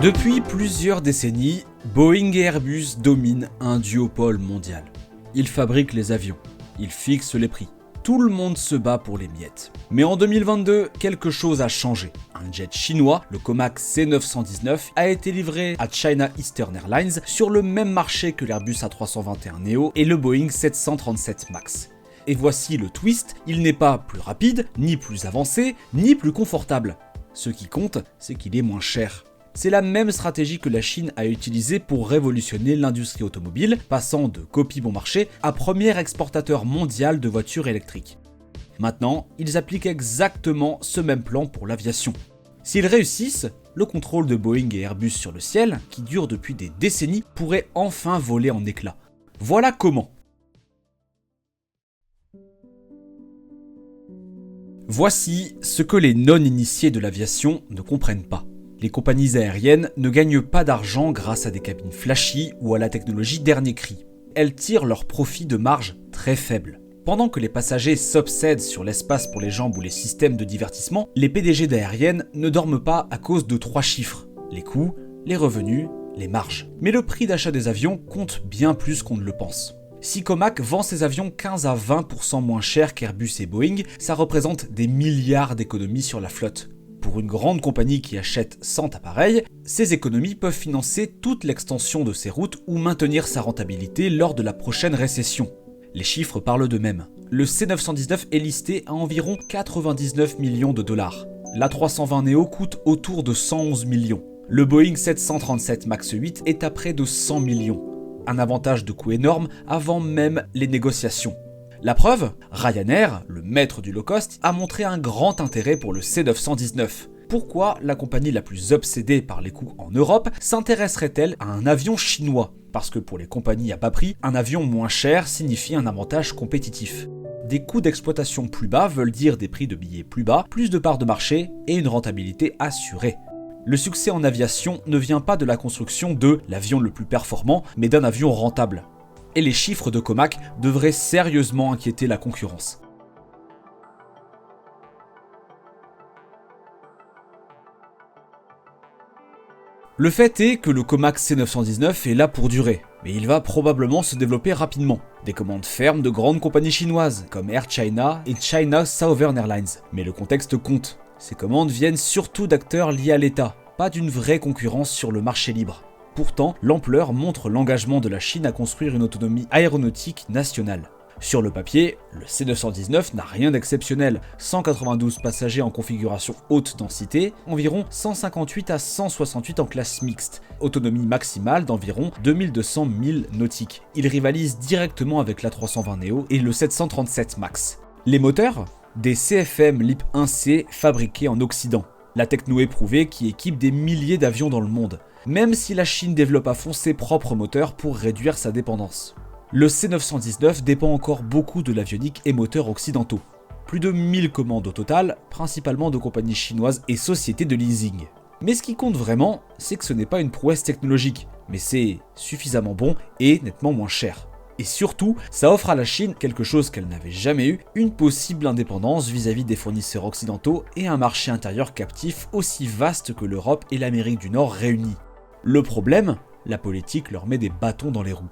Depuis plusieurs décennies, Boeing et Airbus dominent un duopole mondial. Ils fabriquent les avions, ils fixent les prix. Tout le monde se bat pour les miettes. Mais en 2022, quelque chose a changé. Un jet chinois, le Comac C919, a été livré à China Eastern Airlines sur le même marché que l'Airbus A321neo et le Boeing 737 MAX. Et voici le twist, il n'est pas plus rapide, ni plus avancé, ni plus confortable. Ce qui compte, c'est qu'il est moins cher. C'est la même stratégie que la Chine a utilisée pour révolutionner l'industrie automobile, passant de copie bon marché à premier exportateur mondial de voitures électriques. Maintenant, ils appliquent exactement ce même plan pour l'aviation. S'ils réussissent, le contrôle de Boeing et Airbus sur le ciel, qui dure depuis des décennies, pourrait enfin voler en éclats. Voilà comment. Voici ce que les non-initiés de l'aviation ne comprennent pas. Les compagnies aériennes ne gagnent pas d'argent grâce à des cabines flashy ou à la technologie dernier cri. Elles tirent leur profit de marge très faible. Pendant que les passagers s'obsèdent sur l'espace pour les jambes ou les systèmes de divertissement, les PDG d'aériennes ne dorment pas à cause de 3 chiffres. Les coûts, les revenus, les marges. Mais le prix d'achat des avions compte bien plus qu'on ne le pense. Si Comac vend ses avions 15 à 20% moins cher qu'Airbus et Boeing, ça représente des milliards d'économies sur la flotte. Pour une grande compagnie qui achète 100 appareils, ces économies peuvent financer toute l'extension de ses routes ou maintenir sa rentabilité lors de la prochaine récession. Les chiffres parlent d'eux-mêmes. Le C919 est listé à environ 99 millions de dollars. L'A320neo coûte autour de 111 millions. Le Boeing 737 MAX 8 est à près de 100 millions. Un avantage de coût énorme avant même les négociations. La preuve, Ryanair, le maître du low-cost, a montré un grand intérêt pour le C919. Pourquoi la compagnie la plus obsédée par les coûts en Europe s'intéresserait-elle à un avion chinois ? Parce que pour les compagnies à bas prix, un avion moins cher signifie un avantage compétitif. Des coûts d'exploitation plus bas veulent dire des prix de billets plus bas, plus de parts de marché et une rentabilité assurée. Le succès en aviation ne vient pas de la construction de l'avion le plus performant, mais d'un avion rentable. Et les chiffres de Comac devraient sérieusement inquiéter la concurrence. Le fait est que le Comac C919 est là pour durer, mais il va probablement se développer rapidement. Des commandes fermes de grandes compagnies chinoises, comme Air China et China Southern Airlines. Mais le contexte compte. Ces commandes viennent surtout d'acteurs liés à l'État, pas d'une vraie concurrence sur le marché libre. Pourtant, l'ampleur montre l'engagement de la Chine à construire une autonomie aéronautique nationale. Sur le papier, le C919 n'a rien d'exceptionnel. 192 passagers en configuration haute densité, environ 158 à 168 en classe mixte. Autonomie maximale d'environ 2200 milles nautiques. Il rivalise directement avec l'A320neo et le 737 MAX. Les moteurs ? Des CFM LEAP 1C fabriqués en Occident. La techno éprouvée qui équipe des milliers d'avions dans le monde. Même si la Chine développe à fond ses propres moteurs pour réduire sa dépendance. Le C919 dépend encore beaucoup de l'avionique et moteurs occidentaux. Plus de 1000 commandes au total, principalement de compagnies chinoises et sociétés de leasing. Mais ce qui compte vraiment, c'est que ce n'est pas une prouesse technologique, mais c'est suffisamment bon et nettement moins cher. Et surtout, ça offre à la Chine quelque chose qu'elle n'avait jamais eu, une possible indépendance vis-à-vis des fournisseurs occidentaux et un marché intérieur captif aussi vaste que l'Europe et l'Amérique du Nord réunies. Le problème, la politique leur met des bâtons dans les roues.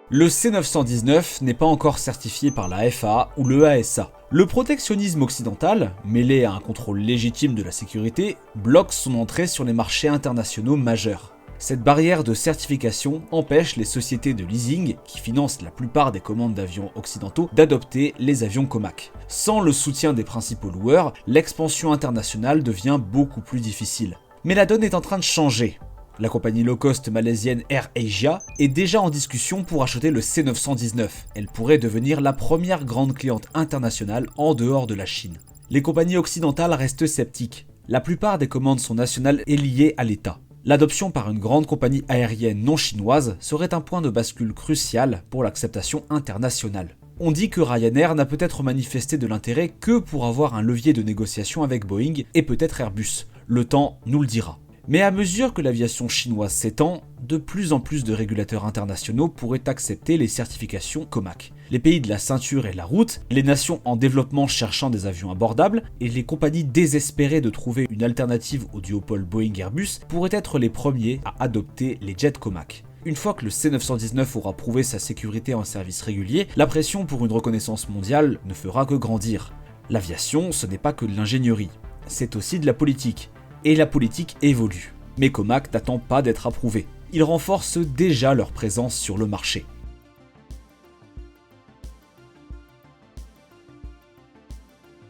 Le C919 n'est pas encore certifié par la FAA ou le ASA. Le protectionnisme occidental, mêlé à un contrôle légitime de la sécurité, bloque son entrée sur les marchés internationaux majeurs. Cette barrière de certification empêche les sociétés de leasing, qui financent la plupart des commandes d'avions occidentaux, d'adopter les avions Comac. Sans le soutien des principaux loueurs, l'expansion internationale devient beaucoup plus difficile. Mais la donne est en train de changer. La compagnie low-cost malaisienne AirAsia est déjà en discussion pour acheter le C919. Elle pourrait devenir la première grande cliente internationale en dehors de la Chine. Les compagnies occidentales restent sceptiques. La plupart des commandes sont nationales et liées à l'État. L'adoption par une grande compagnie aérienne non chinoise serait un point de bascule crucial pour l'acceptation internationale. On dit que Ryanair n'a peut-être manifesté de l'intérêt que pour avoir un levier de négociation avec Boeing et peut-être Airbus. Le temps nous le dira. Mais à mesure que l'aviation chinoise s'étend, de plus en plus de régulateurs internationaux pourraient accepter les certifications COMAC. Les pays de la ceinture et de la route, les nations en développement cherchant des avions abordables, et les compagnies désespérées de trouver une alternative au duopole Boeing-Airbus pourraient être les premiers à adopter les jets COMAC. Une fois que le C919 aura prouvé sa sécurité en service régulier, la pression pour une reconnaissance mondiale ne fera que grandir. L'aviation, ce n'est pas que de l'ingénierie, c'est aussi de la politique. Et la politique évolue. Mais COMAC n'attend pas d'être approuvé. Ils renforcent déjà leur présence sur le marché.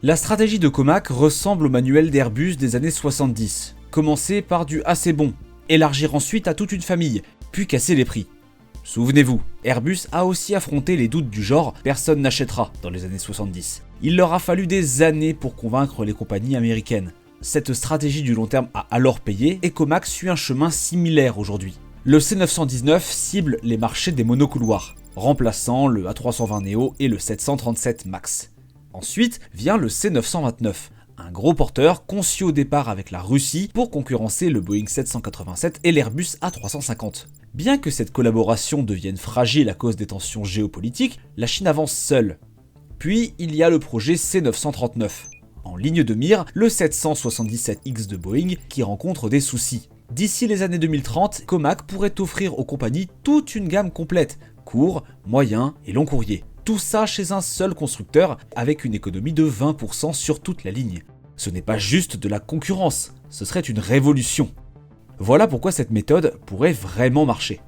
La stratégie de COMAC ressemble au manuel d'Airbus des années 70. Commencer par du assez bon, élargir ensuite à toute une famille, puis casser les prix. Souvenez-vous, Airbus a aussi affronté les doutes du genre « personne n'achètera » dans les années 70. Il leur a fallu des années pour convaincre les compagnies américaines. Cette stratégie du long terme a alors payé et COMAC suit un chemin similaire aujourd'hui. Le C919 cible les marchés des monocouloirs, remplaçant le A320neo et le 737 MAX. Ensuite vient le C929, un gros porteur conçu au départ avec la Russie pour concurrencer le Boeing 787 et l'Airbus A350. Bien que cette collaboration devienne fragile à cause des tensions géopolitiques, la Chine avance seule. Puis il y a le projet C939. En ligne de mire, le 777X de Boeing qui rencontre des soucis. D'ici les années 2030, COMAC pourrait offrir aux compagnies toute une gamme complète, court, moyen et long courrier. Tout ça chez un seul constructeur avec une économie de 20% sur toute la ligne. Ce n'est pas juste de la concurrence, ce serait une révolution. Voilà pourquoi cette méthode pourrait vraiment marcher.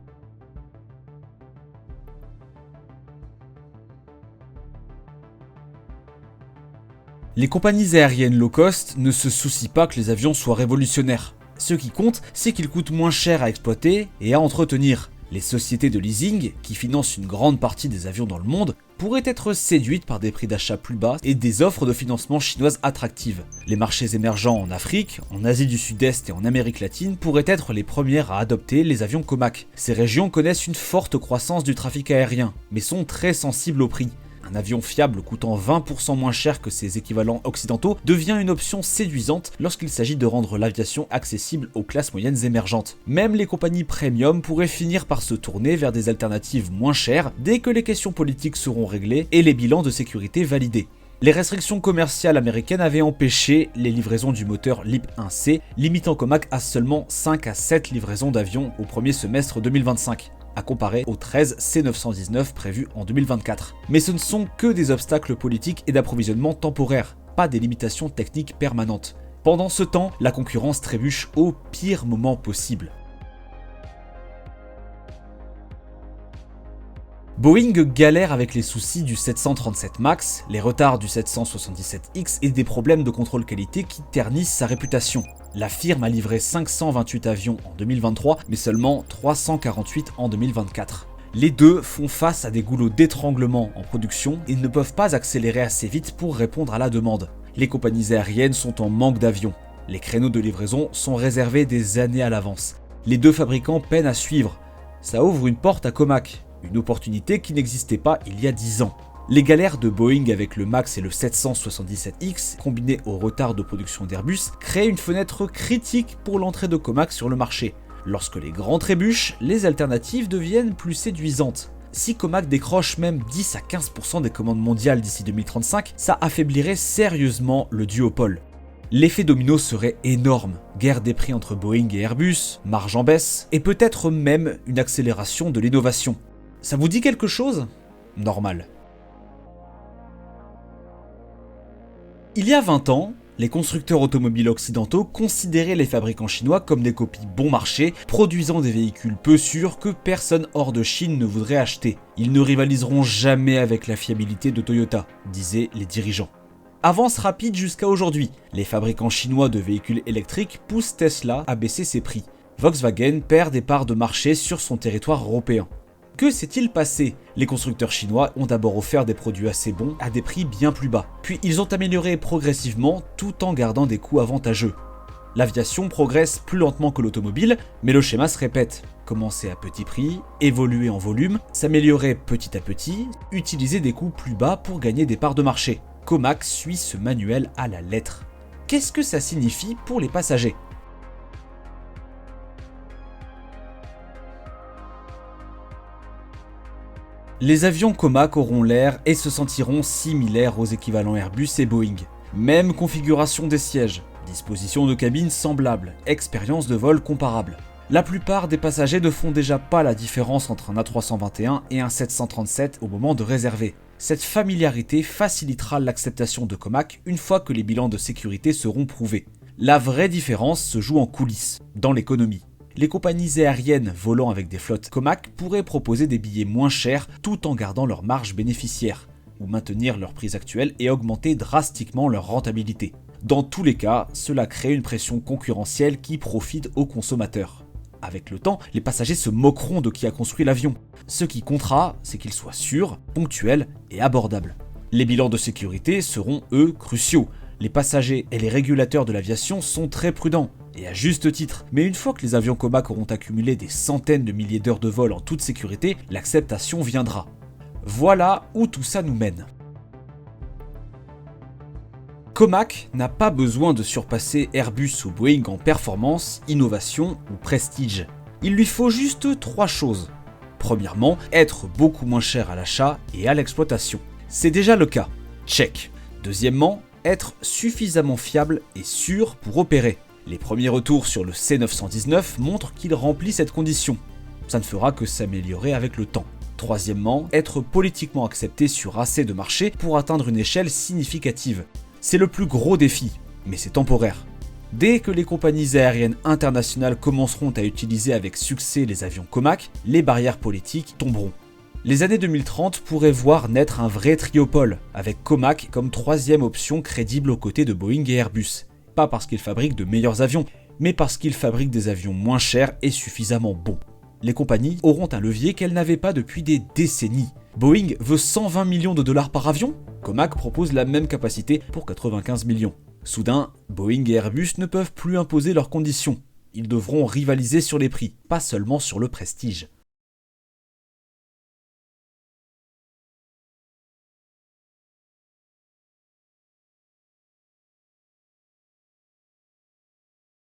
Les compagnies aériennes low cost ne se soucient pas que les avions soient révolutionnaires. Ce qui compte, c'est qu'ils coûtent moins cher à exploiter et à entretenir. Les sociétés de leasing, qui financent une grande partie des avions dans le monde, pourraient être séduites par des prix d'achat plus bas et des offres de financement chinoises attractives. Les marchés émergents en Afrique, en Asie du Sud-Est et en Amérique latine pourraient être les premières à adopter les avions COMAC. Ces régions connaissent une forte croissance du trafic aérien, mais sont très sensibles au prix. Un avion fiable coûtant 20% moins cher que ses équivalents occidentaux devient une option séduisante lorsqu'il s'agit de rendre l'aviation accessible aux classes moyennes émergentes. Même les compagnies premium pourraient finir par se tourner vers des alternatives moins chères dès que les questions politiques seront réglées et les bilans de sécurité validés. Les restrictions commerciales américaines avaient empêché les livraisons du moteur LEAP 1C, limitant COMAC à seulement 5 à 7 livraisons d'avions au premier semestre 2025. À comparer aux 13 C919 prévus en 2024. Mais ce ne sont que des obstacles politiques et d'approvisionnement temporaires, pas des limitations techniques permanentes. Pendant ce temps, la concurrence trébuche au pire moment possible. Boeing galère avec les soucis du 737 MAX, les retards du 777X et des problèmes de contrôle qualité qui ternissent sa réputation. La firme a livré 528 avions en 2023, mais seulement 348 en 2024. Les deux font face à des goulots d'étranglement en production et ne peuvent pas accélérer assez vite pour répondre à la demande. Les compagnies aériennes sont en manque d'avions. Les créneaux de livraison sont réservés des années à l'avance. Les deux fabricants peinent à suivre. Ça ouvre une porte à COMAC. Une opportunité qui n'existait pas il y a 10 ans. Les galères de Boeing avec le MAX et le 777X, combinées au retard de production d'Airbus, créent une fenêtre critique pour l'entrée de COMAC sur le marché. Lorsque les grands trébuchent, les alternatives deviennent plus séduisantes. Si COMAC décroche même 10 à 15% des commandes mondiales d'ici 2035, ça affaiblirait sérieusement le duopole. L'effet domino serait énorme, guerre des prix entre Boeing et Airbus, marge en baisse, et peut-être même une accélération de l'innovation. Ça vous dit quelque chose ? Normal. Il y a 20 ans, les constructeurs automobiles occidentaux considéraient les fabricants chinois comme des copies bon marché, produisant des véhicules peu sûrs que personne hors de Chine ne voudrait acheter. Ils ne rivaliseront jamais avec la fiabilité de Toyota, disaient les dirigeants. Avance rapide jusqu'à aujourd'hui, les fabricants chinois de véhicules électriques poussent Tesla à baisser ses prix. Volkswagen perd des parts de marché sur son territoire européen. Que s'est-il passé ? Les constructeurs chinois ont d'abord offert des produits assez bons à des prix bien plus bas, puis ils ont amélioré progressivement tout en gardant des coûts avantageux. L'aviation progresse plus lentement que l'automobile, mais le schéma se répète. Commencer à petit prix, évoluer en volume, s'améliorer petit à petit, utiliser des coûts plus bas pour gagner des parts de marché. COMAC suit ce manuel à la lettre. Qu'est-ce que ça signifie pour les passagers ? Les avions Comac auront l'air et se sentiront similaires aux équivalents Airbus et Boeing. Même configuration des sièges, disposition de cabines semblables, expérience de vol comparable. La plupart des passagers ne font déjà pas la différence entre un A321 et un 737 au moment de réserver. Cette familiarité facilitera l'acceptation de Comac une fois que les bilans de sécurité seront prouvés. La vraie différence se joue en coulisses, dans l'économie. Les compagnies aériennes volant avec des flottes Comac pourraient proposer des billets moins chers tout en gardant leur marge bénéficiaire, ou maintenir leur prix actuel et augmenter drastiquement leur rentabilité. Dans tous les cas, cela crée une pression concurrentielle qui profite aux consommateurs. Avec le temps, les passagers se moqueront de qui a construit l'avion. Ce qui comptera, c'est qu'il soit sûr, ponctuel et abordable. Les bilans de sécurité seront, eux, cruciaux. Les passagers et les régulateurs de l'aviation sont très prudents, et à juste titre. Mais une fois que les avions Comac auront accumulé des centaines de milliers d'heures de vol en toute sécurité, l'acceptation viendra. Voilà où tout ça nous mène. Comac n'a pas besoin de surpasser Airbus ou Boeing en performance, innovation ou prestige. Il lui faut juste 3 choses. Premièrement, être beaucoup moins cher à l'achat et à l'exploitation. C'est déjà le cas. Check. Deuxièmement, être suffisamment fiable et sûr pour opérer. Les premiers retours sur le C919 montrent qu'il remplit cette condition. Ça ne fera que s'améliorer avec le temps. Troisièmement, être politiquement accepté sur assez de marchés pour atteindre une échelle significative. C'est le plus gros défi, mais c'est temporaire. Dès que les compagnies aériennes internationales commenceront à utiliser avec succès les avions Comac, les barrières politiques tomberont. Les années 2030 pourraient voir naître un vrai triopole, avec Comac comme 3e option crédible aux côtés de Boeing et Airbus. Pas parce qu'ils fabriquent de meilleurs avions, mais parce qu'ils fabriquent des avions moins chers et suffisamment bons. Les compagnies auront un levier qu'elles n'avaient pas depuis des décennies. Boeing veut 120 millions de dollars par avion ? Comac propose la même capacité pour 95 millions. Soudain, Boeing et Airbus ne peuvent plus imposer leurs conditions. Ils devront rivaliser sur les prix, pas seulement sur le prestige.